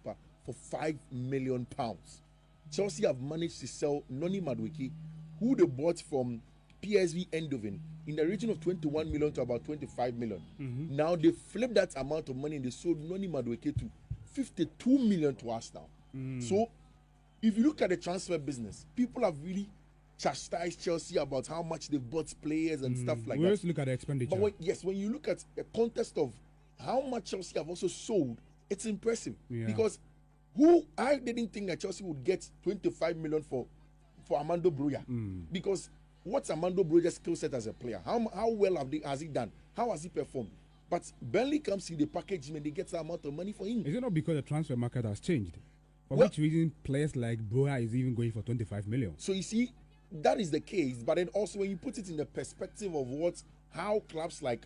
goalkeeper for £5 million. Chelsea have managed to sell Noni Madueke, who they bought from PSV Eindhoven, in the region of 21 million to about 25 million. Now they flipped that amount of money and they sold Noni Madueke to 52 million to us now. So if you look at the transfer business, people have really chastised Chelsea about how much they've bought players and stuff like that. We also look at the expenditure. But when you look at the context of how much Chelsea have also sold, it's impressive. Because I didn't think that Chelsea would get 25 million for Armando Broja. Because what's Armando Broja's skill set as a player? How well has he done? How has he performed? But Burnley comes in, they package him and they get that amount of money for him. Is it not because the transfer market has changed? For which reason players like Broja is even going for 25 million? So you see, that is the case. But then also when you put it in the perspective of how clubs like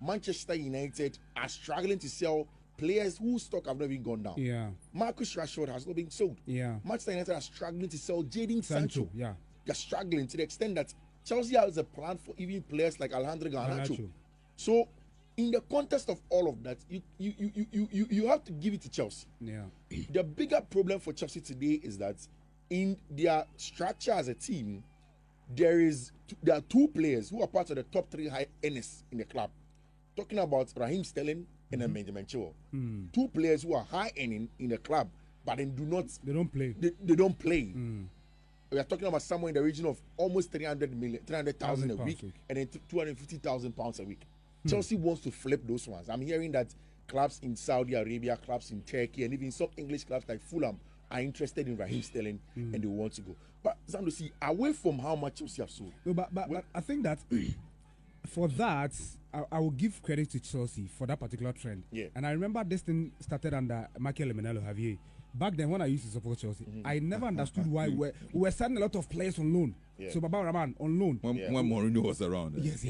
Manchester United are struggling to sell players whose stock have not even gone down. Yeah. Marcus Rashford has not been sold. Yeah. Manchester United are struggling to sell Jadon Sancho. Yeah. They're struggling to the extent that Chelsea has a plan for even players like Alejandro Garnacho. So in the context of all of that, you have to give it to Chelsea. Yeah. The bigger problem for Chelsea today is that in their structure as a team, there are two players who are part of the top 3 high earners in the club. Talking about Raheem Sterling and Benjamin Chilwell. Two players who are high earning in the club, but they don't play. They don't play. We are talking about somewhere in the region of almost 300,000 a week, and then 250,000 pounds a week. Chelsea wants to flip those ones. I'm hearing that clubs in Saudi Arabia, clubs in Turkey, and even some English clubs like Fulham are interested in Raheem Sterling and they want to go. But Zandosi, away from how much Chelsea have sold. No, but I think that for that, I will give credit to Chelsea for that particular trend. Yeah. And I remember this thing started under Michael Emenalo Javier. Back then, when I used to support Chelsea, I never understood why we were signing a lot of players on loan. Yeah. So Baba Rahman on loan. When Mourinho was around. Yes.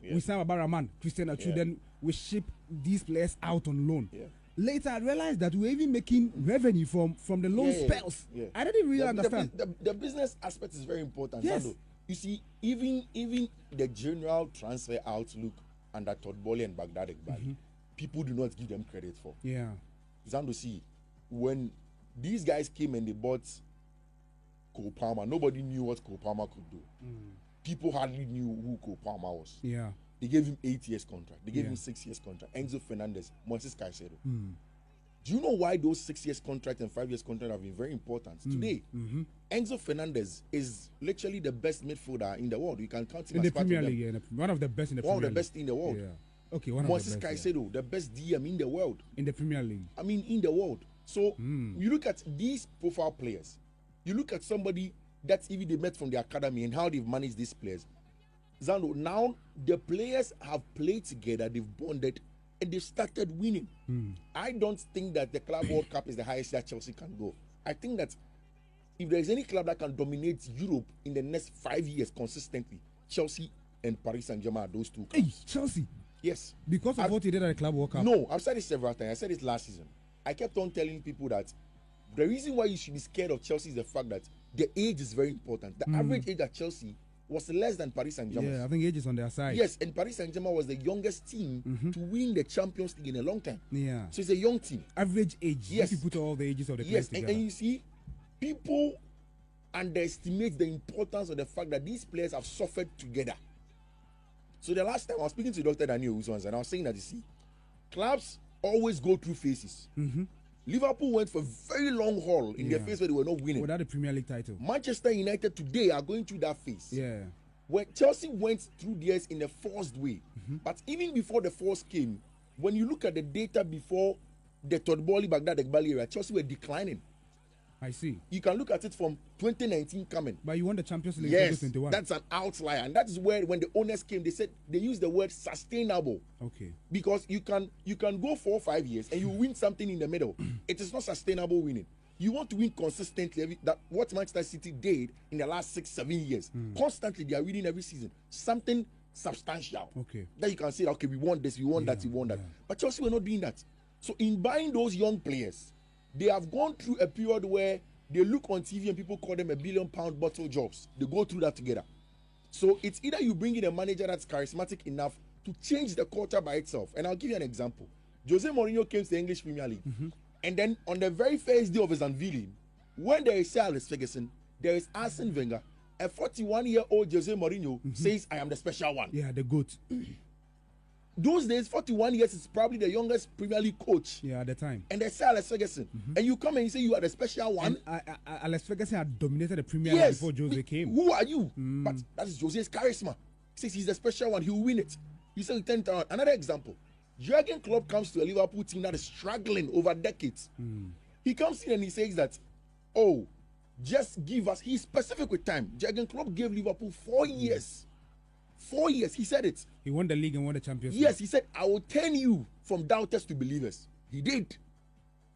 We signed Baba Rahman, Christian Achu, then we ship these players out on loan. Yeah. Later, I realized that we were even making revenue from the loan spells. Yeah. I didn't really understand. The business aspect is very important. Yes. Zando. You see, even the general transfer outlook under Todd Boehly and Baghdad Eghbali, people do not give them credit for. Yeah. Zando, see, when these guys came and they bought Cole Palmer, nobody knew what Cole Palmer could do. People hardly knew who Cole Palmer was. Yeah. They gave him 8 years contract. They gave him 6 years contract. Enzo Fernandez, Moises Caicedo. Do you know why those 6 years contract and 5 years contract have been very important? Today, Enzo Fernandez is literally the best midfielder in the world. You can count him in as the Premier League. One of the best in the Premier League. One of the best in the world. Yeah. Okay, one Moises of the best. Caicedo, the best DM in the world. In the Premier League. I mean, in the world. So, you look at these profile players. You look at somebody that's even they met from the academy and how they've managed these players. Zando, now the players have played together, they've bonded, and they've started winning. I don't think that the Club World Cup is the highest that Chelsea can go. I think that if there is any club that can dominate Europe in the next 5 years consistently, Chelsea and Paris Saint-Germain are those two clubs. Hey, Chelsea? Yes. Because of what he did at the Club World Cup? No, I've said it several times. I said it last season. I kept on telling people that the reason why you should be scared of Chelsea is the fact that the age is very important. The average age at Chelsea was less than Paris Saint-Germain. Yeah, I think age is on their side. Yes, and Paris Saint-Germain was the youngest team to win the Champions League in a long time. Yeah. So it's a young team. Average age. Yes. If you put all the ages of the players together. And you see, people underestimate the importance of the fact that these players have suffered together. So the last time I was speaking to Dr. Daniel Usmans and I was saying that, you see, clubs always go through phases. Liverpool went for a very long haul in their phase where they were not winning. Without the Premier League title. Manchester United today are going through that phase. Yeah. Where Chelsea went through theirs in a forced way. But even before the force came, when you look at the data before the Todd Boehly, Baghdad Eghbali era, Chelsea were declining. I see. You can look at it from 2019 coming. But you won the Champions League in 2021. That's an outlier. And that's where when the owners came, they said they used the word sustainable. Okay. Because you can go 4 or 5 years and you win something in the middle. It is not sustainable winning. You want to win consistently. That what Manchester City did in the last 6-7 years. Constantly they are winning every season. Something substantial. Okay. That you can say, okay, we want this, we want that, we want that. But Chelsea were not doing that. So in buying those young players, they have gone through a period where they look on TV and people call them £1 billion bottle jobs. They go through that together. So it's either you bring in a manager that's charismatic enough to change the culture by itself. And I'll give you an example. Jose Mourinho came to the English Premier League And then on the very first day of his unveiling, when there is Sir Alex Ferguson, there is Arsene Wenger, a 41-year-old Jose Mourinho says, I am the special one. Yeah, the GOAT. Those days, 41 years is probably the youngest Premier League coach. Yeah, at the time. And there's Sir Alex Ferguson. And you come and you say you are the special one. And Alex Ferguson had dominated the Premier League before Jose came. Who are you? But that is Jose's charisma. He says he's the special one. He will win it. He said, another example. Jurgen Klopp comes to a Liverpool team that is struggling over decades. He comes in and he says that, oh, just give us, he's specific with time. Jurgen Klopp gave Liverpool 4 years. 4 years, he said it. He won the league and won the Champions League. Yes, he said, I will turn you from doubters to believers. He did.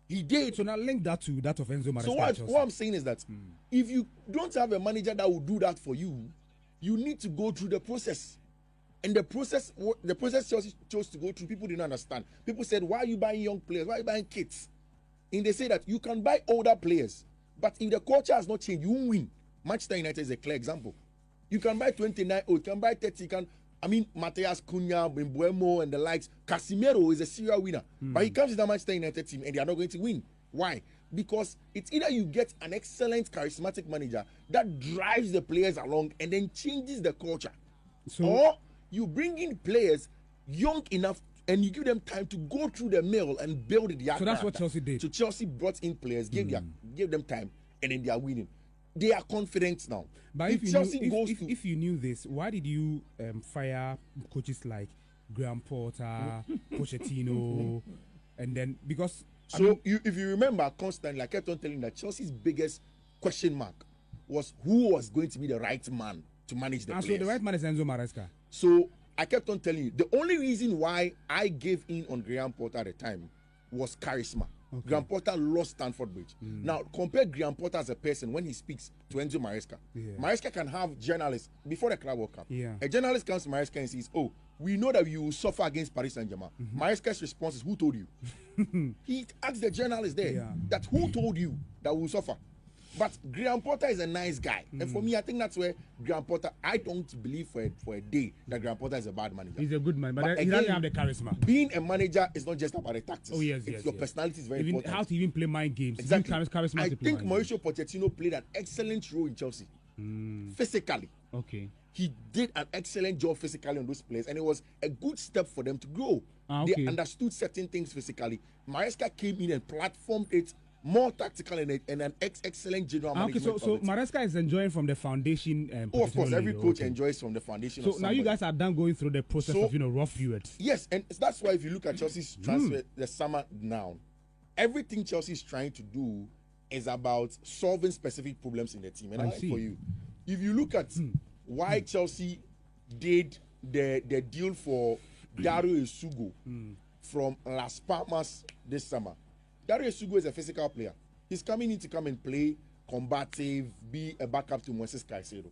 He did. So now link that to that of Enzo Maresca. So what I'm saying is that if you don't have a manager that will do that for you, you need to go through the process. And the process Chelsea chose to go through, people didn't understand. People said, why are you buying young players? Why are you buying kids? And they say that you can buy older players, but if the culture has not changed, you won't win. Manchester United is a clear example. You can buy 29, or you can buy 30, Mateus Cunha, Mbeumo, and the likes. Casemiro is a serial winner. But he comes to the Manchester United team and they are not going to win. Why? Because it's either you get an excellent, charismatic manager that drives the players along and then changes the culture. Or you bring in players young enough and you give them time to go through the mill and build their So that's what Chelsea did. So Chelsea brought in players, gave them time, and then they are winning. They are confident now. But if you knew this, why did you fire coaches like Graham Potter, Pochettino, and then because if you remember constantly, I kept on telling that Chelsea's biggest question mark was who was going to be the right man to manage the players. So the right man is Enzo Maresca. So I kept on telling you the only reason why I gave in on Graham Potter at the time was charisma. Okay. Graham Potter lost Stamford Bridge. Now, compare Graham Potter as a person when he speaks to Enzo Maresca. Maresca can have journalists before the Club World Cup. A journalist comes to Maresca and says, oh, we know that you will suffer against Paris Saint-Germain. Maresca's response is, who told you? He asked the journalist there that who told you that we will suffer? But Graham Potter is a nice guy. And for me, I think that's where Graham Potter, I don't believe for a day that Graham Potter is a bad manager. He's a good man, but he doesn't have the charisma. Being a manager is not just about the tactics. Oh, yes, Your personality is very important. How to even play mind games. Exactly. Charisma I think Mauricio Pochettino played an excellent role in Chelsea. Physically. Okay. He did an excellent job physically on those players, and it was a good step for them to grow. They understood certain things physically. Maresca came in and platformed it more tactical and an excellent general management. So Maresca is enjoying from the foundation. Of course, every coach enjoys from the foundation. So now you guys are done going through the process of rough viewers. Yes, and that's why if you look at Chelsea's transfer the summer now, everything Chelsea is trying to do is about solving specific problems in the team. And I for you, if you look at why Chelsea did the deal for Dario Esugo from Las Palmas this summer. Dario Esugo is a physical player. He's coming in to come and play combative, be a backup to Moises Caicedo.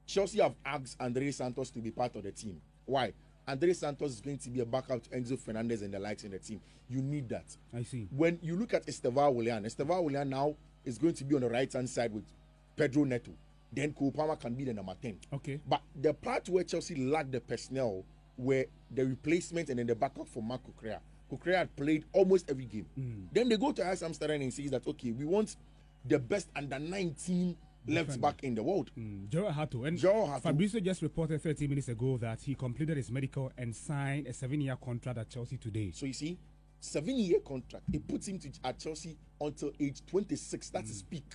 Chelsea have asked André Santos to be part of the team. Why? André Santos is going to be a backup to Enzo Fernandez and the likes in the team. You need that. I see. When you look at Esteval Willian now is going to be on the right-hand side with Pedro Neto. Then Cole Palmer can be the number 10. Okay. But the part where Chelsea lacked the personnel were the replacement and then the backup for Marco Correa. Correa had played almost every game. Then they go to Ajax Amsterdam and says that, okay, we want the best under 19 left back in the world. Gerald Hato. And Fabrizio just reported 30 minutes ago that he completed his medical and signed a 7-year contract at Chelsea today. So you see, 7-year contract. It puts him at Chelsea until age 26. That's his peak.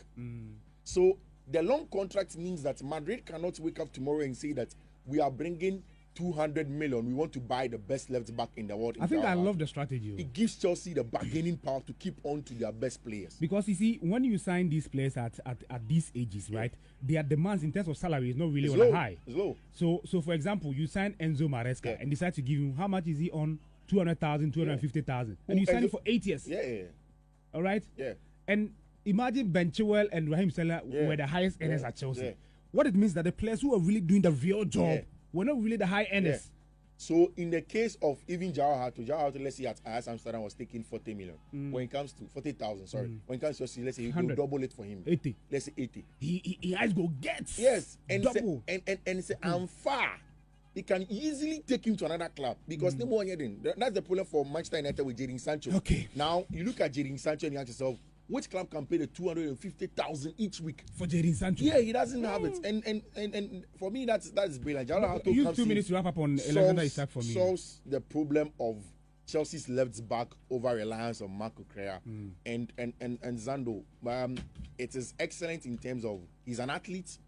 So the long contract means that Madrid cannot wake up tomorrow and say that we are bringing 200 million. We want to buy the best left back in the world. I think I love the strategy. It gives Chelsea the bargaining power to keep on to their best players. Because you see, when you sign these players at these ages, right, their demands in terms of salary is not really on a high. It's low. So for example, you sign Enzo Maresca and decide to give him, how much is he on? 200,000, 250,000. And you sign him for 8 years. Yeah. All right? Yeah. And imagine Ben Chilwell and Raheem Sterling were the highest earners at Chelsea. Yeah. What it means that the players who are really doing the real job were not really the high earners. So in the case of even Joao Hato, let's say at Ajax Amsterdam was taking 40 million. When it comes to 40,000, sorry. When it comes to Chelsea, let's say you go double it for him. 80. Let's say 80. He has go gets. Yes. And double. And say I'm far. he can easily take him to another club because that's the problem for Manchester United with Jadon Sancho. Okay. Now you look at Jadon Sancho and you ask yourself, which club can pay the 250,000 each week for Jadon Sancho? Yeah, he doesn't have it, and for me that's brilliant. Use 2 minutes to wrap up on Alexander Isak for me. Solves the problem of Chelsea's left back over reliance on Marco Correa and Zando. It is excellent in terms of he's an athlete,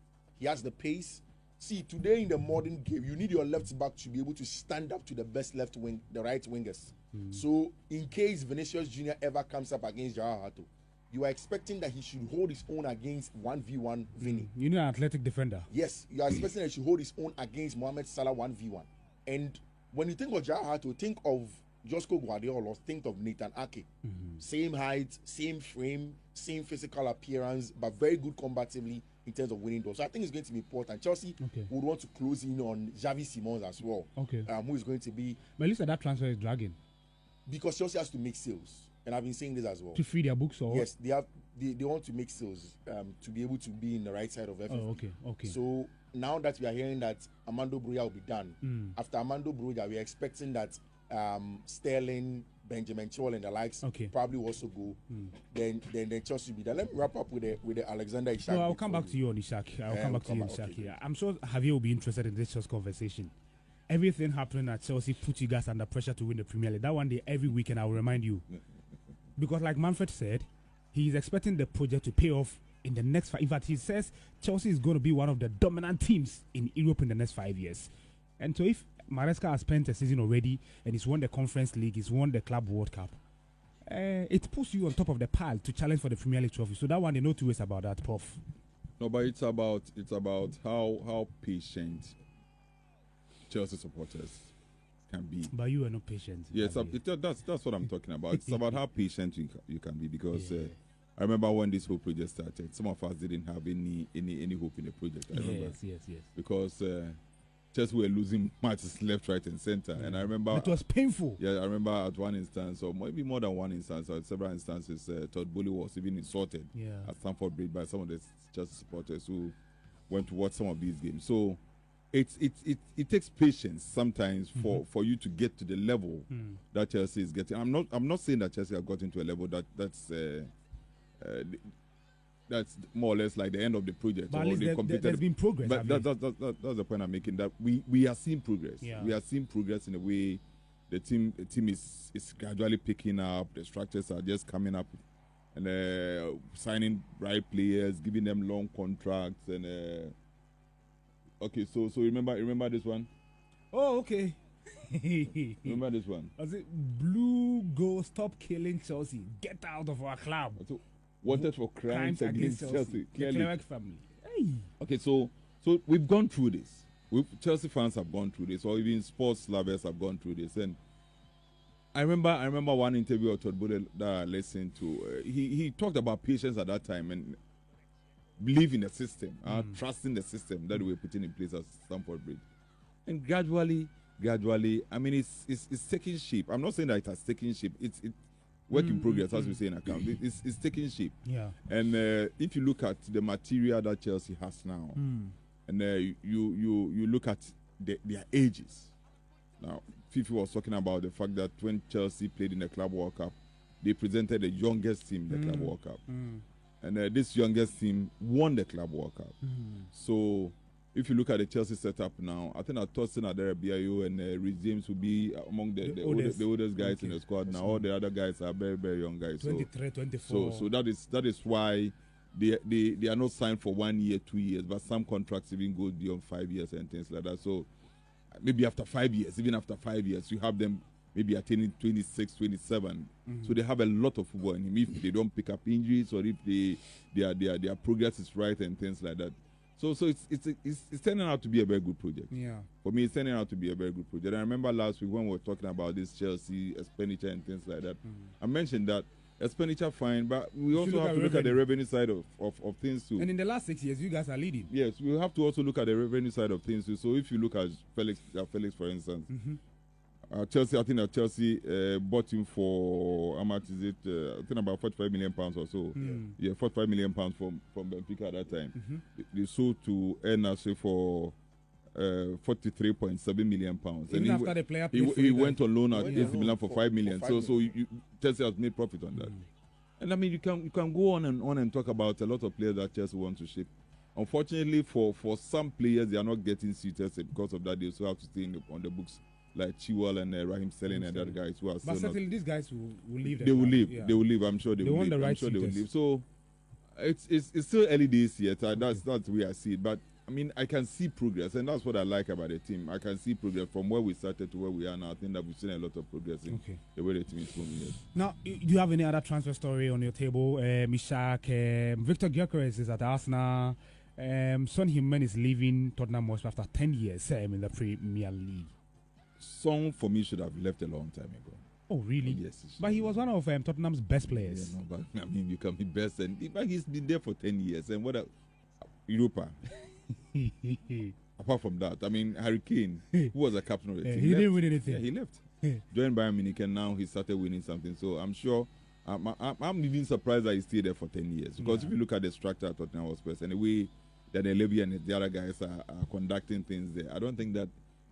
he has the pace. See, today in the modern game, you need your left back to be able to stand up to the best left wing, the right wingers. So, in case Vinicius Jr. ever comes up against Joao Hato, you are expecting that he should hold his own against 1v1 Vinny. You need an athletic defender. Yes, you are expecting that he should hold his own against Mohamed Salah 1v1. And when you think of Joao Hato, think of Josko Guardiola, think of Nathan Ake. Same height, same frame, same physical appearance, but very good combatively in terms of winning those. So I think it's going to be important. Chelsea would want to close in on Xavi Simons as well. Who is going to be... But at least that transfer is dragging. Because Chelsea has to make sales. And I've been saying this as well. To free their books or... Yes, they want to make sales to be able to be in the right side of everything. Okay. So now that we are hearing that Armando Broja will be done, after Armando Broja, we're expecting that Sterling, Benjamin Chilwell and the likes probably will also go. Then Chelsea will be done. Let me wrap up with the Alexander Isak. No, I'll come back to you on Isak. I'm sure Javier will be interested in this conversation. Everything happening at Chelsea put you guys under pressure to win the Premier League. That one day, every weekend, I will remind you. Because like Manfred said, he is expecting the project to pay off in the next 5. In fact, he says Chelsea is going to be one of the dominant teams in Europe in the next 5 years. And so if Maresca has spent a season already and he's won the Conference League, he's won the Club World Cup, it puts you on top of the pile to challenge for the Premier League trophy. So that one, there are no two ways about that, Prof. No, but it's about how patient Chelsea supporters can be. But you are not patient. Yeah, that's what I'm talking about. It's about how patient you can be because I remember when this whole project started, some of us didn't have any hope in the project. I remember. Yes. Because Chelsea were losing matches left, right, and center, and I remember it was painful. Yeah, I remember at one instance, or maybe more than one instance, or several instances, Todd Bowley was even insulted at Stamford Bridge by some of the Chelsea supporters who went to watch some of these games. So it takes patience sometimes for you to get to the level that Chelsea is getting. I'm not saying that Chelsea have gotten to a level that's more or less like the end of the project. But there's been progress. But that's the point I'm making. That we are seeing progress. Yeah. We are seeing progress in a way. The team is gradually picking up. The structures are just coming up, and signing right players, giving them long contracts, and okay. So remember this one. Oh, okay. Remember this one. Was it Blue Go Stop Killing Chelsea? Get out of our club. Wanted for crimes against Chelsea. Clearly. Family. Hey. Okay, so we've gone through this. Chelsea fans have gone through this, or even sports lovers have gone through this. And I remember one interview of Todd Bowley that I listened to. He talked about patience at that time and believe in the system, trusting the system that we were putting in place at Stamford Bridge. And gradually, I mean, it's taking shape. I'm not saying that it has taken shape. It's work in progress, as we say in account. It's taking shape. Yeah. And if you look at the material that Chelsea has now, and you look at their ages. Now, Fifi was talking about the fact that when Chelsea played in the Club World Cup, they presented the youngest team in the Club World Cup. And this youngest team won the Club World Cup. So if you look at the Chelsea setup now, I think that Tosin Adere and Reece James will be among the oldest guys in the squad. Now all the other guys are very, very young guys. 23, 24. So that is why they are not signed for 1 year, 2 years, but some contracts even go beyond 5 years and things like that. So maybe after 5 years, even after 5 years, you have them maybe attaining 26, 27. So they have a lot of football in him if they don't pick up injuries or if their progress is right and things like that. So it's turning out to be a very good project. Yeah. For me, it's turning out to be a very good project. I remember last week when we were talking about this Chelsea expenditure and things like that, I mentioned that expenditure fine, but we also have to look at the revenue side of things too. And in the last 6 years, you guys are leading. Yes, we have to also look at the revenue side of things too. So if you look at Felix for instance, Chelsea, I think that Chelsea bought him for how much is it? I think about £45 million or so. Yeah, £45 million from Benfica at that time. They sold to El Nassr for 43.7 million pounds. Even and after the player he went on loan at AC Milan for 5 million. For 5 so Chelsea has made profit on that. And I mean, you can go on and talk about a lot of players that Chelsea want to ship. Unfortunately, for some players, they are not getting suited because of that. They also have to stay on the books, like Chilwell and Raheem Sterling and other guys who are still but certainly these guys will leave. They will leave. Yeah. They will leave. I'm sure they will leave. I'm sure they will leave. So it's still early days yet. That's the way I see it. But I mean, I can see progress, and that's what I like about the team. I can see progress from where we started to where we are now. I think that we've seen a lot of progress in the way the team is moving. Yes. Now, do you have any other transfer story on your table? Mishak, Victor Gyökeres is at Arsenal. Son Heung-min is leaving Tottenham Hotspur after 10 years in the Premier League. Son, for me, should have left a long time ago. Oh, really? Yes. But he was one of Tottenham's best players. Yeah, no, but I mean, you can be best, but he's been there for 10 years. And what Europa? Apart from that, I mean, Harry Kane, who was a captain of the team, he didn't win anything. Yeah, he left. Joined Bayern Munich, and now he started winning something. So I'm sure, I'm even surprised that he's still there for 10 years. Because if you look at the structure at Tottenham Hotspur and the way that Levy and the other guys are conducting things there, I don't think that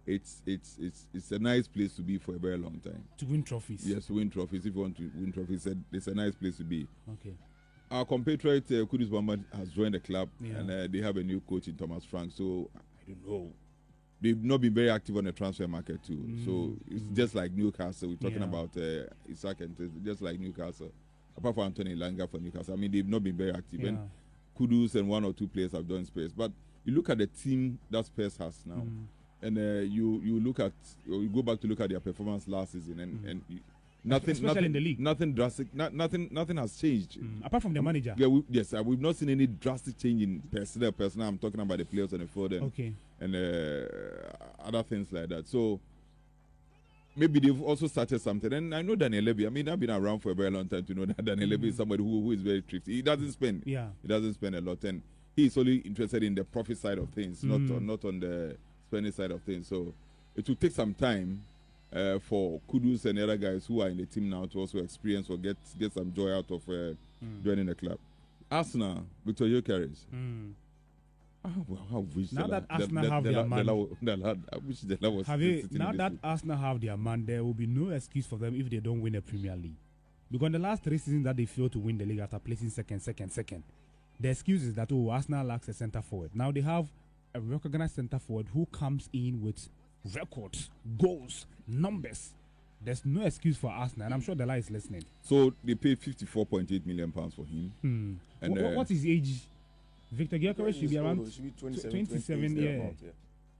it's a nice place to be for a very long time. To win trophies. Yes, to win trophies. If you want to win trophies, it's a nice place to be. Okay. Our compatriot Kudus Bamba has joined the club, and they have a new coach in Thomas Frank. So I don't know. They've not been very active on the transfer market too. So it's just like Newcastle. We're talking about Isaac and just like Newcastle. Apart from Anthony Langa for Newcastle, I mean they've not been very active. And Kudus and one or two players have done Spurs. But you look at the team that Spurs has now, and you go back to look at their performance last season, and nothing in the league. Nothing drastic. Nothing has changed. Apart from the manager. Yeah, we've not seen any drastic change in personnel. I'm talking about the players on the field and other things like that. So maybe they've also started something. And I know Daniel Levy. I mean, I've been around for a very long time to know that Daniel Levy is somebody who is very thrifty. He doesn't spend. Yeah. He doesn't spend a lot, and he's only interested in the profit side of things, not on the spending side of things. So it will take some time for Kudus and the other guys who are in the team now to also experience or get some joy out of joining the club. Arsenal, Victor Gyökeres. I wish now that Arsenal have their man. I wish the was now that Arsenal have their man, there will be no excuse for them if they don't win the Premier League. Because in the last 3 seasons that they failed to win the league after placing second, the excuse is that Arsenal lacks a centre forward. Now they have a recognized centre forward who comes in with records, goals, numbers. There's no excuse for Arsenal, and I'm sure Dela is listening. So they paid £54.8 million for him. And what's his age? Victor Gyökeres should be around 27 years.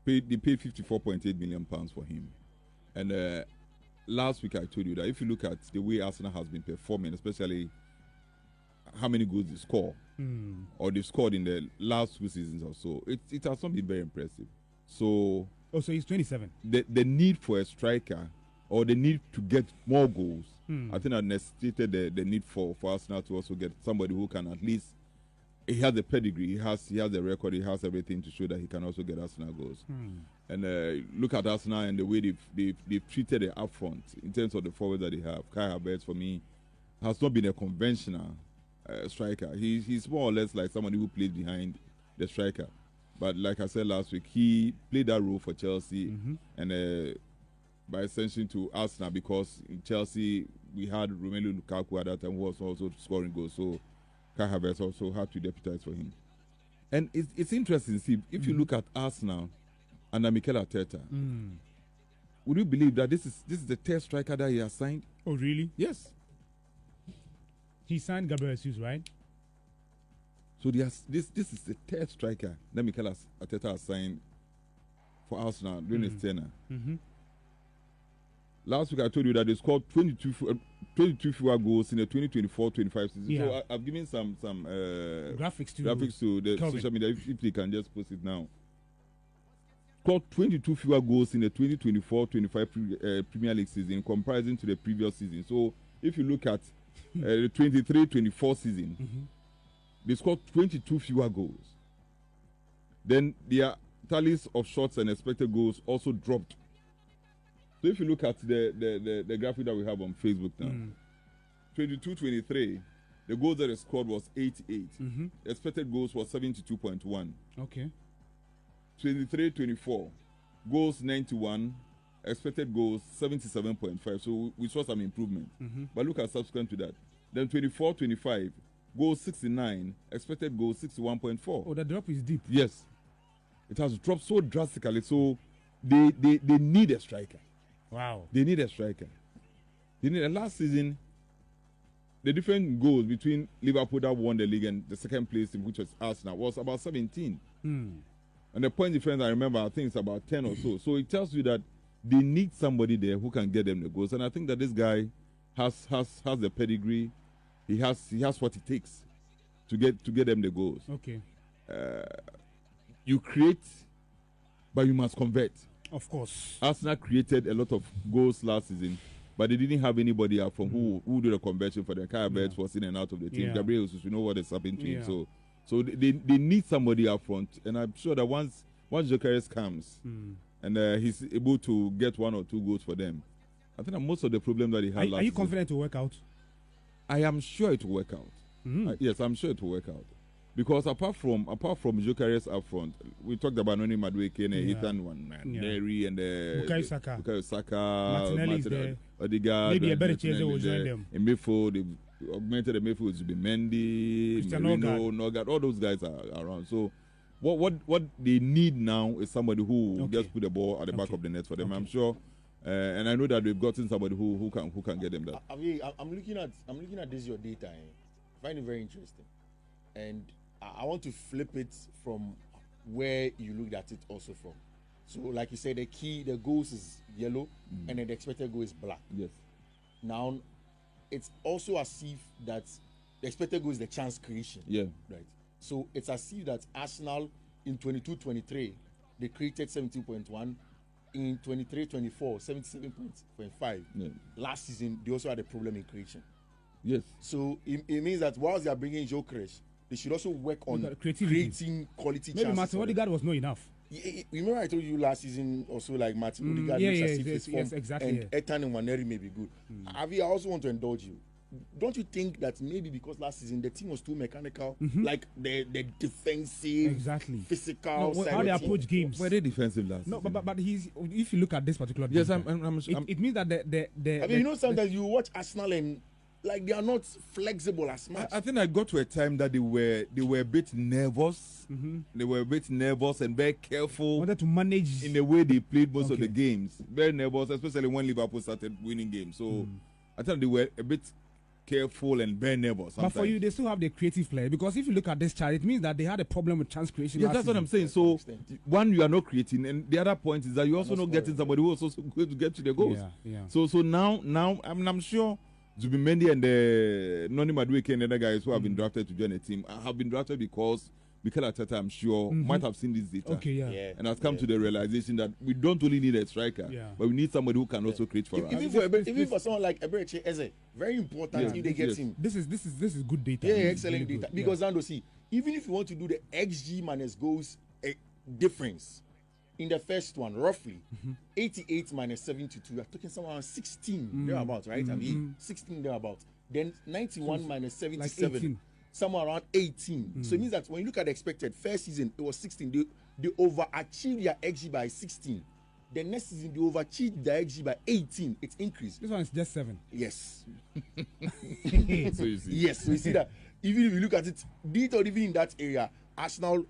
They paid £54.8 million for him. And last week I told you that if you look at the way Arsenal has been performing, especially how many goals they score, or they've scored in the last 2 seasons or so, it has not been very impressive. So he's 27. The need for a striker or the need to get more goals, I think that necessitated the need for Arsenal to also get somebody who can at least, he has the pedigree, he has the record, he has everything to show that he can also get Arsenal goals. And look at Arsenal and the way they've treated it up front in terms of the forward that they have. Kai Havertz, for me, has not been a conventional striker. He's more or less like somebody who plays behind the striker. But like I said last week, he played that role for Chelsea and by extension to Arsenal, because in Chelsea we had Romelu Lukaku at that time who was also scoring goals. So Kai Havertz also had to deputize for him. And it's interesting, see, if you look at Arsenal under Mikel Arteta, would you believe that this is the third striker that he has signed? Oh, really? Yes. He signed Gabriel Jesus, right? So this is the third striker that Mikel Arteta has signed for Arsenal during his tenure. Last week I told you that they scored 22 fewer goals in the 2024-25 season. Yeah. So I've given some graphics to the Kelvin. social media, if they can just post it now. Scored 22 fewer goals in the 2024-25 Premier League season in comparison to the previous season. So if you look at the 23-24 season, they scored 22 fewer goals. Then their tallies of shots and expected goals also dropped. So if you look at the graphic that we have on Facebook now, 22-23, the goals that they scored was 88. Expected goals was 72.1. Okay. 23-24, goals 91, expected goals 77.5. So we saw some improvement. But look at subsequent to that. Then 24-25, goals 69, expected goals 61.4. Oh, the drop is deep. Yes. It has dropped so drastically. So they need a striker. Wow. They need a striker. They need a last season. The different goals between Liverpool that won the league and the second place, which was Arsenal, was about 17. And the point difference, I remember, I think it's about 10 or so. So it tells you that they need somebody there who can get them the goals. And I think that this guy has the pedigree. He has what it takes to get them the goals. Okay. You create, but you must convert. Of course. Arsenal created a lot of goals last season, but they didn't have anybody up from who do the conversion for the Kai Havertz was in and out of the team. Gabriel, you know what is happening to him. So they need somebody up front, and I'm sure that once Gyökeres comes and he's able to get 1 or 2 goals for them, I think that most of the problem that he had Are you confident to work out? I am sure it will work out. Yes, I'm sure it will work out. Because apart from Gyökeres up front, we talked about Noni Madueke and Ethan Neri and Bukayo Saka, Martinelli, Odegaard, maybe a better chance will join them. In midfield, they've augmented the midfield to be Mendy, Merino, Nogard, all those guys are around. So what they need now is somebody who will just put the ball at the back of the net for them. I'm sure. And I know that they've gotten somebody who can get them that. I'm looking at this your data. I find it very interesting, and I want to flip it from where you looked at it also from. So, like you said, the goals is yellow, and then the expected goal is black. Yes. Now, it's also as if that the expected goal is the chance creation. Yeah. Right. So it's as if that Arsenal in 22-23 they created 17.1. In 23-24, 77.5. Last season, they also had a problem in creation. Yes. So it means that whilst they are bringing Gyökeres, they should also work on creating quality chances. Maybe Martin Odegaard was not enough. You remember I told you last season also like Martin Odegaard looks as if his form exactly, and Ethan and Waneri may be good. Avi, I also want to indulge you. Don't you think that maybe because last season the team was too mechanical, like the defensive, physical side how they approach games? Were they defensive last? No, but if you look at this particular game, it means that the I mean, you know, sometimes you watch Arsenal and like they are not flexible as much. I think I got to a time that they were a bit nervous. They were a bit nervous and very careful. Wanted to manage in the way they played most of the games. Very nervous, especially when Liverpool started winning games. So I think they were a bit careful and very nervous. But for you, they still have the creative player, because if you look at this chart, it means that they had a problem with chance creation. Yeah, that's what I'm saying. So one, you are not creating, and the other point is that you also not getting somebody who is also going to get to the goals. So now I'm sure Zubimendi and Noni Madueke and the other guys who have been drafted to join the team have been drafted because Mikel Arteta, I'm sure, might have seen this data and has come to the realization that we don't only need a striker, but we need somebody who can also create for us. Even for someone like Eberechi Eze, very important if they get him. This is good data. Yeah, excellent data. Because Zando, see, even if you want to do the XG minus goals difference in the first one, roughly 88 minus 72, you're talking somewhere around 16 thereabouts, right? I mean, 16 thereabouts. Then 91 minus 77. Like somewhere around 18. So it means that when you look at the expected first season, it was 16. They overachieved their XG by 16. The next season, they overachieved their XG by 18. It's increased. This one is just 7. Yes. So you see. Yes. So you see that even if you look at it, even in that area, Arsenal.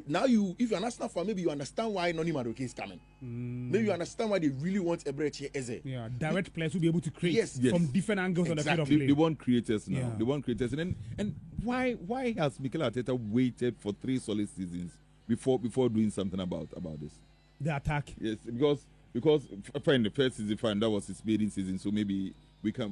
Now if you're an Arsenal fan, maybe you understand why Noni Madueke is coming. Maybe you understand why they really want Eberechi Eze. Yeah, direct players will be able to create from different angles on the field of play. They want creators now. They want creators. And why has Mikel Arteta waited for 3 solid seasons before doing something about this? The attack. Yes, because fine, the first season, fine, that was his maiden season, so maybe we can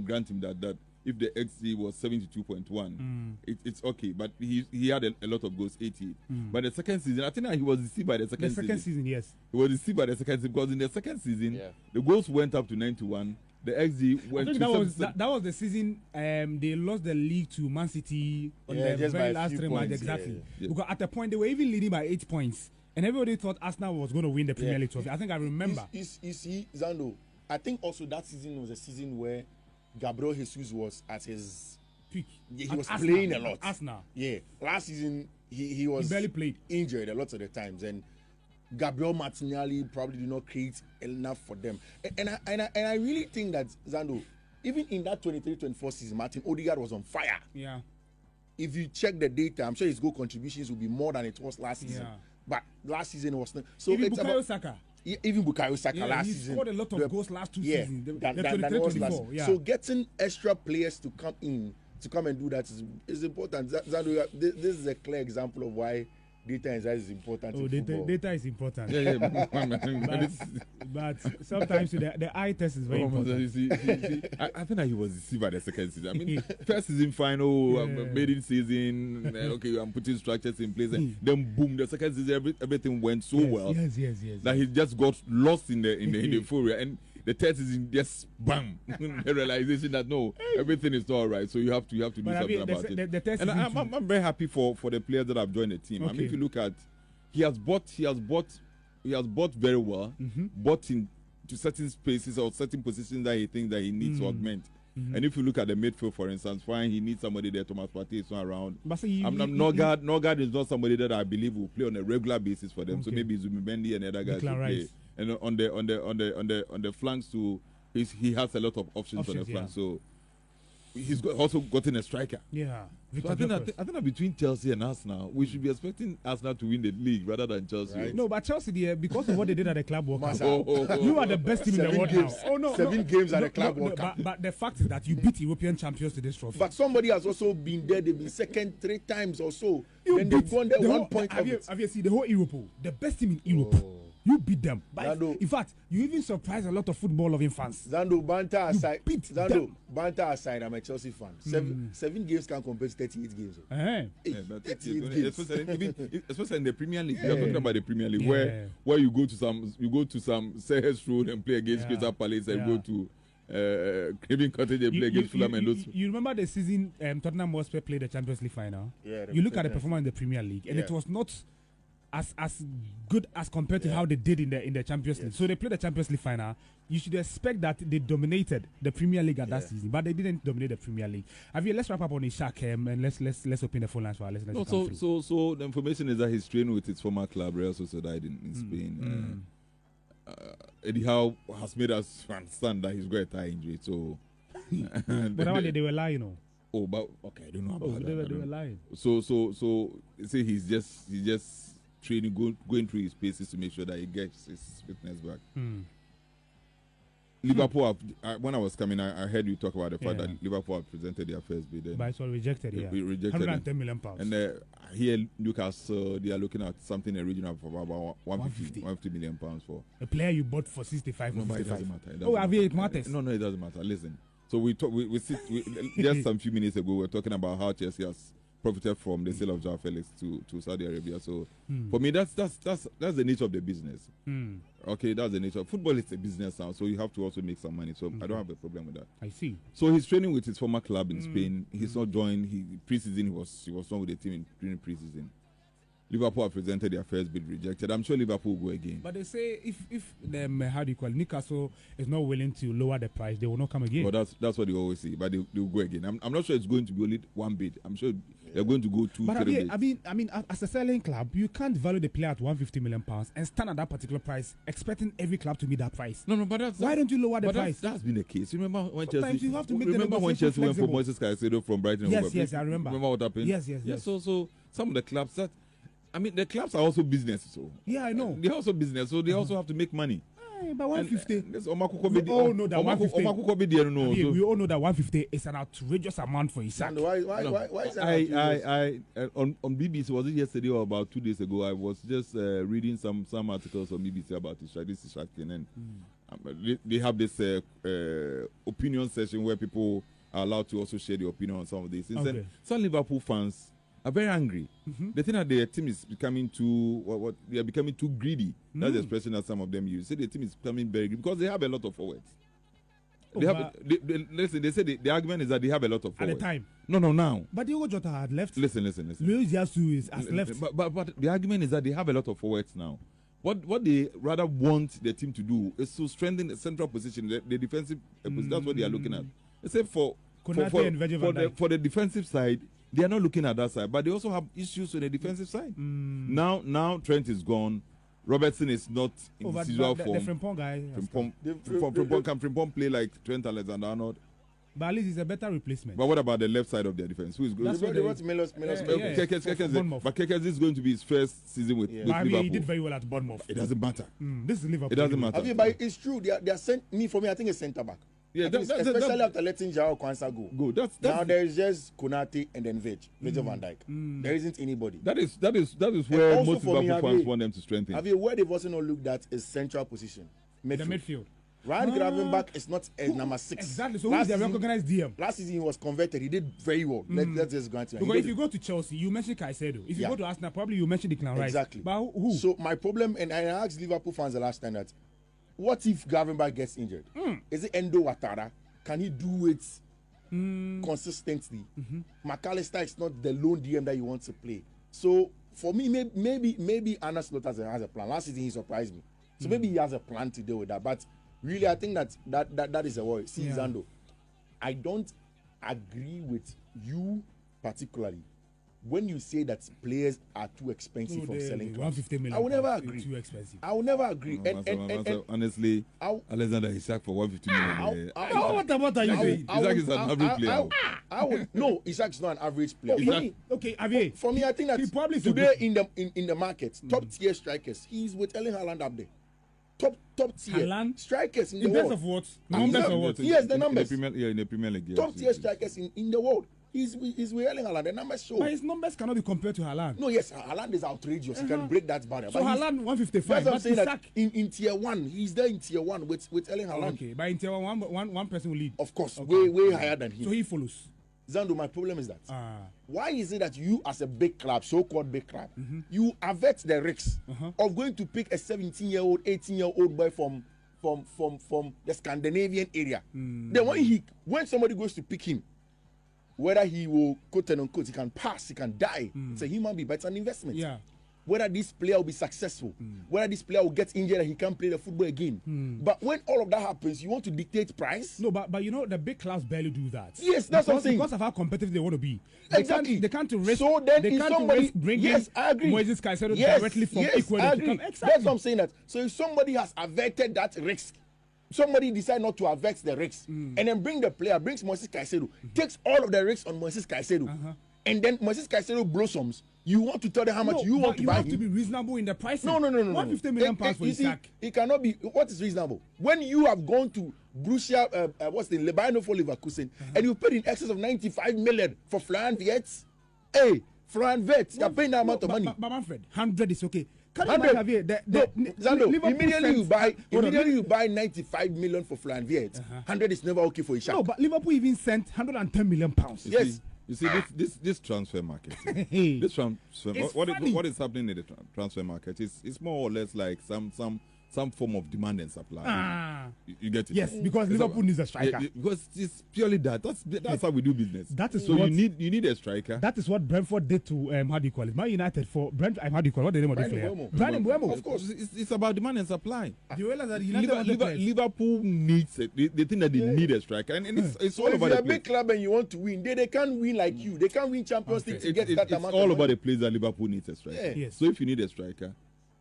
grant him that if the XG was 72.1, it's okay. But he had a lot of goals, 88. But the second season, I think that he was deceived by the second season. The second season, yes. He was deceived by the second season because in the second season, the goals went up to 91. The XG went to that was the season they lost the league to Man City on the very last 3 months. Exactly. Because at the point, they were even leading by 8 points. And everybody thought Arsenal was going to win the Premier League trophy. I think I remember. You see, Zando, I think also that season was a season where Gabriel Jesus was at his peak. Yeah, he was playing a lot. Arsenal. Yeah. Last season, he was barely played. Injured a lot of the times. And Gabriel Martinelli probably did not create enough for them. And I really think that, Zando, even in that 23-24 season, Martin Odegaard was on fire. Yeah. If you check the data, I'm sure his goal contributions will be more than it was last season. Yeah. But last season was not. So even it's Bukayo Saka. Even Bukayo Saka last he season. He scored a lot of goals last 2 seasons. Than 23-24. Yeah. So getting extra players to come and do that is important. Zando, this is a clear example of why data is important. Data is important. Yeah. but sometimes the eye test is very important. See, I think that he was deceived by the second season. I mean, first season final, maiden season, okay, I'm putting structures in place, and then boom, the second season, everything went so well that he just got lost in the euphoria. And the third season just bam, the realization that no, everything is all right. So you have to do something about it. And I'm very happy for the players that have joined the team. Okay. I mean, if you look at, he has bought very well, bought into certain spaces or certain positions that he thinks that he needs to augment. And if you look at the midfield, for instance, fine, he needs somebody there. Thomas Partey is not around. But Norgard is not somebody that I believe will play on a regular basis for them. Okay. So maybe Zubimendi and other guys will play. And on the flanks too, he has a lot of options on the flanks. Yeah. So he's also gotten a striker. Yeah. So I think that between Chelsea and Arsenal, we should be expecting Arsenal to win the league rather than Chelsea. Right. No, but Chelsea, because of what they did at the Club World Cup, you are the best team in the world games, now. 7 games at the Club World Cup. But the fact is that you beat European champions to this trophy. But somebody has also been there. They've been second 3 times or so. Then they've gone there 1 point. Have you seen the whole Europe? The best team in Europe. You beat them. In fact, you even surprised a lot of football-loving fans. Zando, banter aside, I'm a Chelsea fan. 7 games can compare to 38 games. 38 games. Especially in the Premier League. You're talking about the Premier League, where you go to some Selhurst Road and play against Crystal Palace, and go to Craven Cottage and play against Fulham and those. You remember the season Tottenham Hotspur played the Champions League final? Yeah. You look at the performance in the Premier League, and it was not as good as compared to how they did in the Champions League. So they played the Champions League final. You should expect that they dominated the Premier League at that season, but they didn't dominate the Premier League. Let's wrap up on Ishak and let's open the phone lines for our listeners. So the information is that he's training with his former club Real Sociedad in Spain. Eddie Howe has made us understand that he's got a thigh injury. So, but they were lying, Oh, but okay, I don't know about that. They were lying. So say he's just training, going through his paces to make sure that he gets his fitness back. Liverpool, when I was coming, I heard you talk about the fact that Liverpool have presented their first bid. But it was rejected, rejected 110 million pounds. And here, Newcastle, they are looking at something in the region of about 150 million pounds for a player you bought for 65. No, but it doesn't matter. It matters. No, it doesn't matter. Listen. So we just some few minutes ago, we were talking about how Chelsea has profited from the sale of Joao Felix to Saudi Arabia. So for me, that's the nature of the business. Okay, that's the nature. Football is a business now, so you have to also make some money. So I don't have a problem with that. I see. So he's training with his former club in Spain. He's not joined. Preseason he was not with the team during preseason. Liverpool have presented their first bid, rejected. I'm sure Liverpool will go again. But they say if how do you call it, Newcastle is not willing to lower the price, they will not come again. Well, that's what they always say. But they will go again. I'm not sure it's going to be only one bid. I'm sure they're going to go 2-3 bids. I mean, as a selling club, you can't value the player at 150 million pounds and stand at that particular price, expecting every club to meet that price. No, but why don't you lower the price? That's been the case. Remember when Sometimes Chelsea? You have to make remember when Chelsea went for Moises Caicedo from Brighton? Yes, I remember. Remember what happened? Yes. So some of the clubs that. I mean, the clubs are also business, so yeah, I know. They're also business, so they also have to make money. But 150. We all know that 150. We all know that 150 is an outrageous amount for Isak. And why is that? On BBC, was it yesterday or about 2 days ago? I was just reading some articles on BBC about this Isak thing, and they have this opinion session where people are allowed to also share their opinion on some of these things. Okay. And some Liverpool fans are very angry. They think that their team is becoming too they are becoming too greedy. That's the expression that some of them use. Say the team is becoming very greedy because they have a lot of forwards. They say the argument is that they have a lot of forwards. At the time. No, now. But Diogo Jota had left. Listen. Luis Diaz has left. But the argument is that they have a lot of forwards now. What they rather want the team to do is to strengthen the central position, the defensive position. That's what they are looking at. They say for the defensive side, they are not looking at that side, but they also have issues on the defensive side. Now Trent is gone. Robertson is not in his usual form. The Frimpong guy. Frimpong play like Trent Alexander-Arnold? But at least he's a better replacement. But what about the left side of their defense? Who is going? But Kekes is going to be his first season with Liverpool. He did very well at Bournemouth. It doesn't matter. This is Liverpool. It doesn't matter. But it's true. They are sent me for me. I think it's centre back. Yeah, especially after letting João Kwanzaa go. That's now there is just Konate and then Virgil van Dijk. There isn't anybody. That is where most Liverpool fans want them to strengthen. Where they've also not looked at is central position, The midfield. Ryan Gravenberch is not number 6. Exactly. So who's the recognized DM? Last season he was converted. He did very well. Let's just grant him. Because if you go to Chelsea, you mentioned Caicedo. If you go to Arsenal, probably you mentioned Declan Rice. Exactly. But who? So my problem, and I asked Liverpool fans the last time that, what if Gravenberch gets injured? Is it Endo Ouattara? Can he do it consistently? McAllister is not the lone DM that you want to play. So for me, maybe Arne Slot has a plan. Last season he surprised me. So maybe he has a plan to deal with that. But really, I think that is a worry. See, Zando, I don't agree with you particularly when you say that players are too expensive for selling clubs. 150 million. I will never agree. Too expensive. I will never agree. And honestly, Alexander Isak for 150 million. What are you saying? Isak is an average player. No, Isak is not an average player. For me, I think that probably today in the market, top tier strikers, he's with Erling Haaland up there. Top tier Haaland? strikers in the world. In terms of what? Numbers or what? Yes, the numbers. In the Premier League. Top tier strikers in the world. He's with Erling Haaland. The numbers show. But his numbers cannot be compared to Haaland. No, yes, Haaland is outrageous. He can break that barrier. So Haaland 155. That's what I'm saying. That in tier 1, he's there in tier 1 with Erling Haaland. Okay, but in tier 1 person will lead. Of course, way higher than him. So he follows. Zando, my problem is that why is it that you, as a big club, so-called big club, you avert the risks of going to pick a 17-year-old, 18-year-old boy from the Scandinavian area? Then when somebody goes to pick him, whether he will quote and unquote, he can pass, he can die. It's a human being, but it's an investment. Yeah. Whether this player will be successful, whether this player will get injured and he can't play the football again. But when all of that happens, you want to dictate price? No, but you know, the big clubs barely do that. Yes, that's what I'm saying. Because of how competitive they want to be. Exactly. They can't risk. So then they can't risk bringing Moises Caicedo directly from Ecuador. I agree. That's what I'm saying. That so if somebody has averted that risk, somebody decide not to avert the risks and then bring the player, brings Moises Caicedo, takes all of the risks on Moises Caicedo, and then Moises Caicedo blossoms. You want to tell them how much you want to buy him? You have to be reasonable in the pricing. No. 150 million pounds for Isak. It cannot be. What is reasonable? When you have gone to Borussia, Bayern for Leverkusen, and you paid in excess of 95 million for Florian Wirtz. Hey, Florian Wirtz, you're paying that amount of money. But Manfred, 100 is okay. Immediately you buy 95 million for Florian Wirtz. 100 is never okay for Isak. No, but Liverpool even sent 110 million pounds. Yes. You see, this transfer market, what is happening in the transfer market is more or less like some form of demand and supply. You get it? Yes, because Liverpool needs a striker. Because it's purely that. That's how we do business. That is so you need a striker. That is what Brentford did to how do you call it? Man United for Brent. How do you call it? What the name of the player? Brandon Mbeumo. Of course, it's about demand and supply. Do you realize that Liverpool needs it. They think that they need a striker, and it's all about the place. If you're a big club and you want to win, they can't win like you. They can't win Champions League to get that amount. It's all about the place that Liverpool needs a striker. Yeah. Yes. So if you need a striker,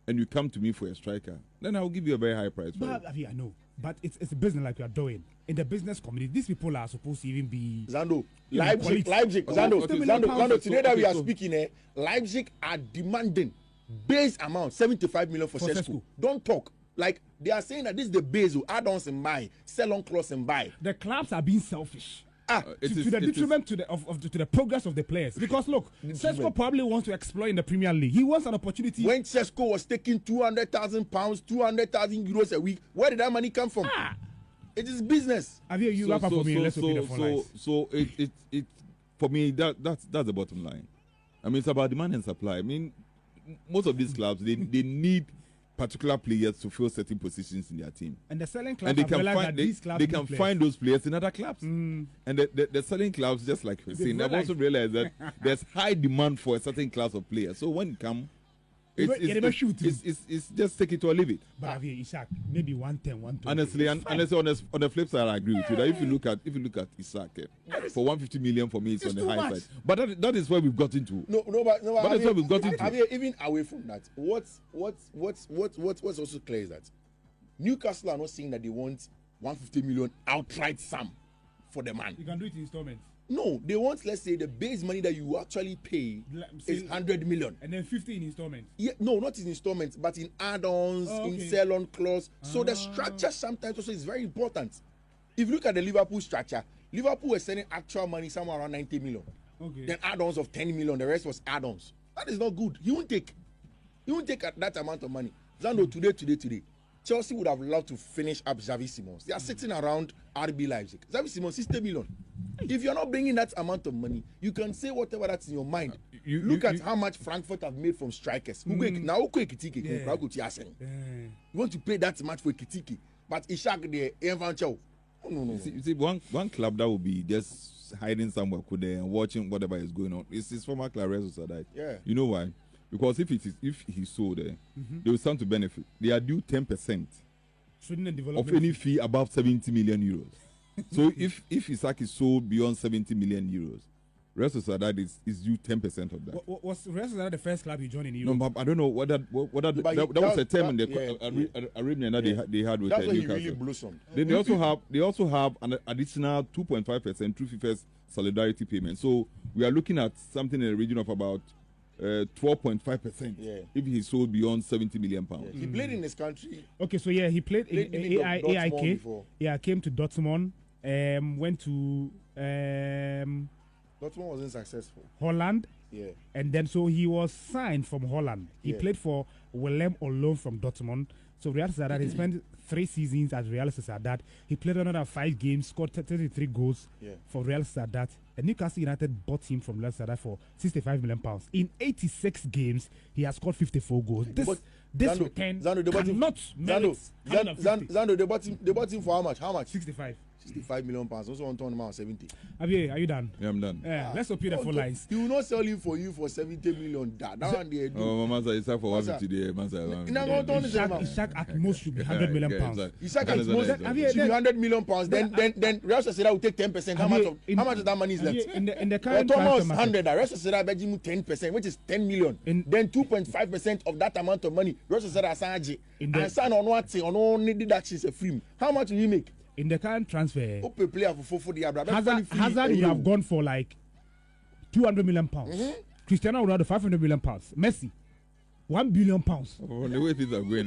and you come to me for a striker, then I will give you a very high price for it. I know, but it's a business like you are doing. In the business community, these people are supposed to even be... Zando, Leipzig. Zando, today that we are speaking, Leipzig are demanding base amount, 75 million for Sesko. Don't talk. Like, they are saying that this is the base, add-ons and buy, sell-on clause and buy. The clubs are being selfish. To the detriment to the progress of the players. Because look, Sesko probably wants to explore in the Premier League. He wants an opportunity. When Sesko was taking £200,000, 200,000 euros a week, where did that money come from? It is business. You wrap up for me. Let's open the phone lines. So it for me that's the bottom line. I mean, it's about demand and supply. I mean, most of these clubs they need particular players to fill certain positions in their team. And the selling clubs they can find those players in other clubs. And the selling clubs, just like you're saying, I've also realized that there's high demand for a certain class of players. So when it comes, It's just take it or leave it. But Isaac, maybe 110, 120. Honestly, on the flip side, I agree with you. That if you look at Isaac, for 150 million for me, it's on the high side. But that is where we've got into. No, but that's where we've got into. Even away from that, what's also clear is that Newcastle are not saying that they want 150 million outright sum for the man. You can do it in installments. No, they want, let's say, the base money that you actually pay is 100 million. And then 50 in installments. Yeah, no, not in installments, but in add-ons, in sell-on clause. So the structure sometimes also is very important. If you look at the Liverpool structure, Liverpool was sending actual money somewhere around 90 million. Okay. Then add-ons of 10 million, the rest was add-ons. That is not good. He won't take that amount of money. Zando, today, Chelsea would have loved to finish up Xavi Simons. They are sitting around RB Leipzig. Xavi Simons, 60 million. If you're not bringing that amount of money, you can say whatever that's in your mind. Look at how much Frankfurt have made from strikers. You want to pay that much for Kitiki, but Ishak the no. You see, one club that will be just hiding somewhere and watching whatever is going on. It's his former club, Real Sociedad. Yeah. You know why? Because if he's sold there, they will stand to benefit. They are due 10% of any fee above 70 million euros. So if Isaac is sold beyond 70 million euros, Real Sociedad is due 10% of that. Was Real Sociedad the first club you joined in Europe? No, but I don't know what that was a term in the Arabian that they had with Newcastle. He really blossomed. Then they also have an additional 2.5% through FIFA's solidarity payment. So we are looking at something in the region of about 12.5% if he sold beyond 70 million pounds. He played in his country. Okay, so he played in AIK. Yeah, came to Dortmund. Went to Dortmund wasn't successful. Holland. Yeah. And then so he was signed from Holland. He played for Willem on loan from Dortmund. So Real Sociedad, he spent 3 seasons at Real Sociedad. He played another 5 games, scored 33 goals for Real Sociedad. And Newcastle United bought him from Real Sociedad for £65 million. In 86 games, he has scored 54 goals. This return cannot merit. Zando, they bought him for how much? 65 million pounds. Also on tournament 70. Are you done? Yeah, I'm done. Let's open the phone lines. He will not sell him for you for 70 million. That one they do. Oh, Masa, it's for 150 today. Ishak at most should be 100 million pounds. Ishak at most should be 100 million pounds. Then Real Sociedad will take 10%. How much of that money is left? In the current Thomas 100. Real Sociedad begging you 10%, which is 10 million. Then 2.5% of that amount of money. Real Sociedad Sanji and sign on what say on only deductions a free. How much will you make? In the current transfer, Hazard would have gone for like 200 million pounds. Cristiano would have 500 million pounds. Messi, 1 billion pounds. Oh, the way things are going,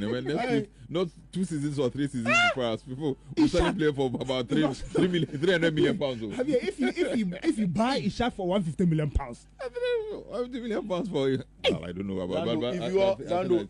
not 2 seasons or 3 seasons before us. People who suddenly play for about 300 million pounds. If you buy Ishak for 150 million pounds, 150 million pounds for you. Well, I don't know about Zando,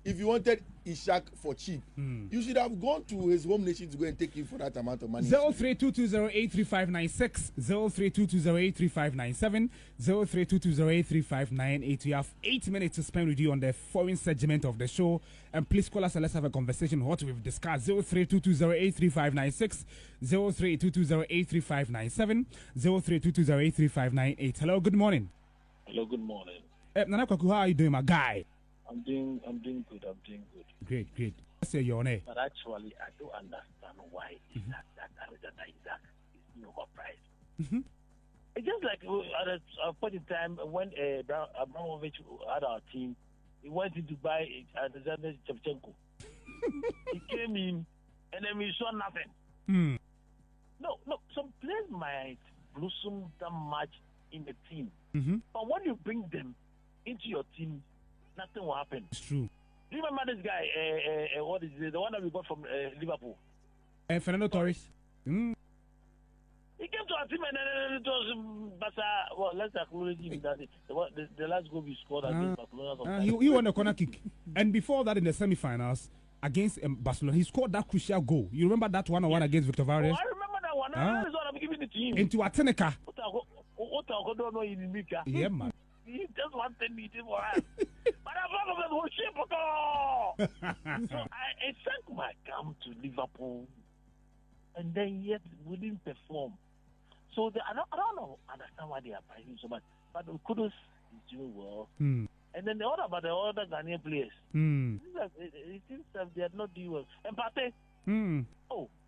if you wanted Ishak for cheap, you should have gone to his home nation to go and take him for that amount of money. 0322083596, 0322083597, 0322083598. We have 8 minutes to spend with you on the foreign segment of the show. And please call us and let's have a conversation on what we've discussed. 0322083596, 0322083597, 0322083598. Hello, good morning. Hello, good morning. Nana Kwaku, how are you doing, my guy? I'm doing good. Great. What's your name? But actually, I don't understand why Isaac is no price. It's just like at a point in time when Abramovich had our team, he went in to buy Alexander Shevchenko. He came in and then we saw nothing. No, some players might blossom that much in the team. But when you bring them into your team, nothing will happen. It's true. Do you remember this guy? What is it? The one that we got from Liverpool? Fernando Torres. He came to our team and then it was Barça. Well, let's acknowledge him that the last goal we scored against Barcelona. He won a corner kick. And before that, in the semi-finals against Barcelona, he scored that crucial goal. You remember that 1-1 against Victor Valdes? Oh, I remember that one. That is what I'm giving it to him. Into Ateneca. Yeah, man. He just wanted me to for us. But I'm not going to worship. So I think might come to Liverpool and then yet wouldn't perform. So I don't know, understand why they are pricing so much. But kudos is doing well. And then what about the other Ghanaian players? It seems that they are not doing well. And Pate,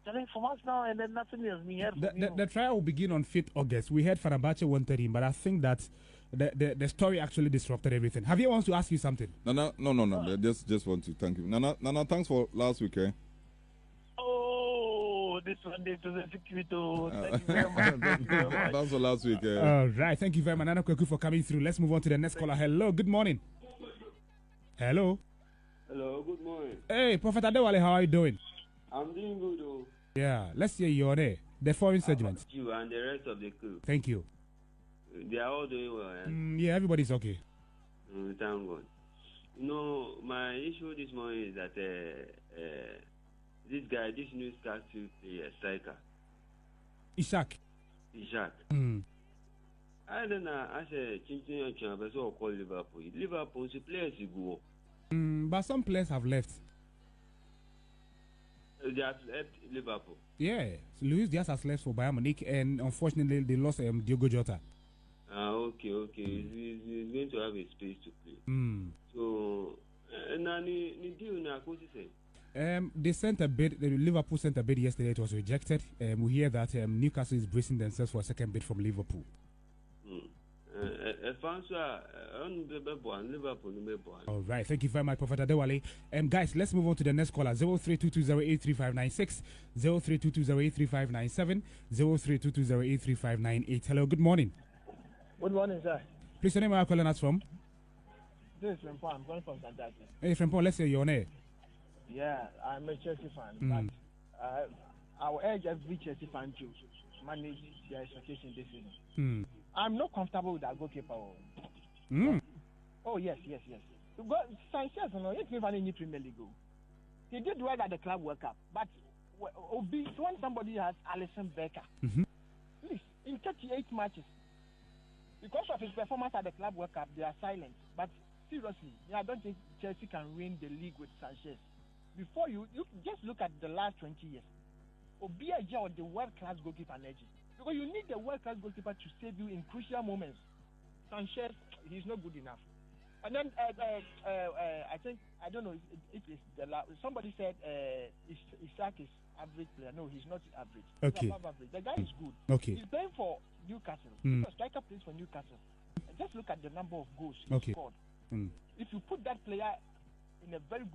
telling from us now, and then nothing else being heard from the trial will begin on 5th August. We heard Fenerbahce wanted him, but I think that the story actually disrupted everything. Javier wants to ask you something. No. Just want to thank you. Nana, thanks for last week. Oh, this one day to the security. Thank you very much. Thanks for last week. All right, thank you very much, Nana Kweku, for coming through. Let's move on to the next caller. Hello, good morning. Hello. Hello, good morning. Hey, Prophet Adewale, how are you doing? I'm doing good, though. Yeah, let's hear your name. The foreign segment. You and the rest of the crew. Thank you. They are all doing well. Yeah, everybody's okay. Thank God. My issue this morning is that this Newcastle player, striker, Ishak. I don't know. I said, Chinchin Chamber, so call Liverpool. Liverpool, the players go. But some players have left. They have left Liverpool. Yeah, Luis Diaz has left for Bayern Munich, and unfortunately, they lost Diogo Jota. Okay. He's going to have a space to play. So, they sent a bid. Liverpool sent a bid yesterday. It was rejected. We hear that Newcastle is bracing themselves for a second bid from Liverpool. All right, thank you very much, Prophet Adewale. Guys, let's move on to the next caller. 0322083596, 0322083597, 0322083598. Hello, good morning. Good morning, sir. Please, your name, where are you calling us from? This is Frempong. I'm calling from Fantastic. Hey, Frempong, let's say your name. Yeah, I'm a Chelsea fan, but I will urge every Chelsea fan to manage their expectation this season. I'm not comfortable with that goalkeeper. Oh, yes. Sanchez, it's never in the Premier League. He did well at the Club World Cup, but when somebody has Alisson Becker, please, in 38 matches, because of his performance at the Club World Cup, they are silent. But seriously, I don't think Chelsea can win the league with Sanchez. Before you just look at the last 20 years. Obiaja or the world-class goalkeeper energy. Because you need the world-class goalkeeper to save you in crucial moments. Sanchez, he's not good enough. And then I think, I don't know if it's somebody said Ishak is average player. No, he's not average. Okay. He's above average. The guy is good. Okay. He's playing for Newcastle. The striker plays for Newcastle. And just look at the number of goals he scored. If you put that player in a very good